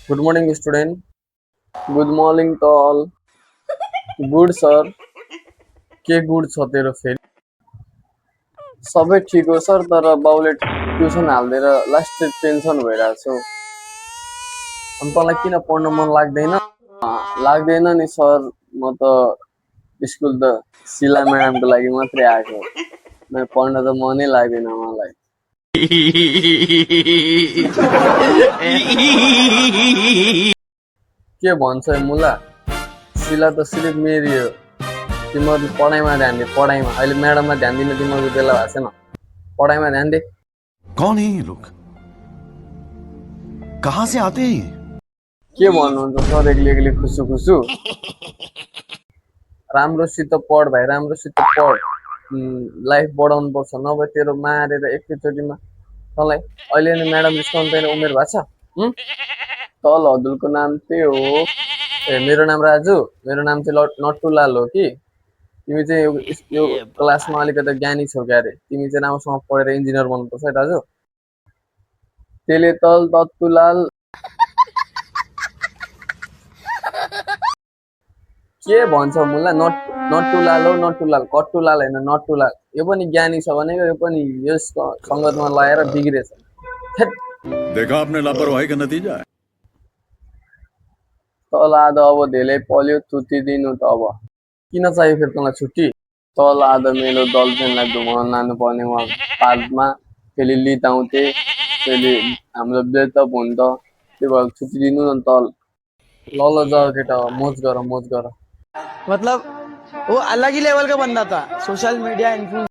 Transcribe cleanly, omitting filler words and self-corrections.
Good morning, student. Good morning to all. Good sir. के good छ तेरो फेरि सबै ठिक हो सर तर बाउले ट्युसन हालिदिएर लास्ट टेन्सन भइरहेको छु अनि तँलाई किन पढ्न मन लाग्दैन लाग्दैन नि सर म त स्कुल त शिला म्याडमको लागि मात्रै आएको पढ्न त मनै लाग्दैन मलाई के भन्छ मुला शिला त सिर्फ मेरी हो तिमीहरू पढाइमा ध्यान दे पढाइमा अहिले म्याडममा ध्यान दिन तिमीहरूको बेला भएको छैन पढाइमा ध्यान दे कौन है ये लोग कहाँ से आते हैं के भन्नुहुन्छ सर एक्लै खुसु खुसु राम्रोसित पढ भाइ राम्रोसित पढ लाइफ बढाउनु पर्छ नभए तेरो मारेर एकैचोटिमा तँलाई अहिले नि म्याडम रिसाउँदैन उमेर भएको छ तल हजुरको नाम चाहिँ हो ए मेरो नाम राजु मेरो नाम चाहिँ नट्टुलाल हो कि तिमी चाहिँ यो क्लासमा अलिकति ज्ञानी छौ क्या अरे तिमी चाहिँ राम्रोसँग पढेर इन्जिनियर बन्नुपर्छ है दाजु त्यसले तल तत्तुलाल के भन्छ मुला नट्टुलाल हो नट्टुलाल कट्टुलाल होइन नट्टुलाल यो पनि ज्ञानी छ भनेको यो पनि यस सङ्गतमा लगाएर बिग्रेछ देखा आपने लापरवाही का नतीजा है तल आधा अब धेरै पल्यो छुट्टी दिनु त अब किन चाहियो फेरि तँलाई छुट्टी तल आधा मेरो गर्लफ्रेन्डलाई घुमाउन लानुपर्ने उहाँ पार्कमा फेरि लिताउँथे फेरि हाम्रो ब्रेकअप हुन्छ त्यही भएर छुट्टी दिनु न तल ल ल जाऊ केटा मोज गर मतलब वो अलग ही लेवल का बंदा था सोशल मीडिया इन्फ्लुएंसर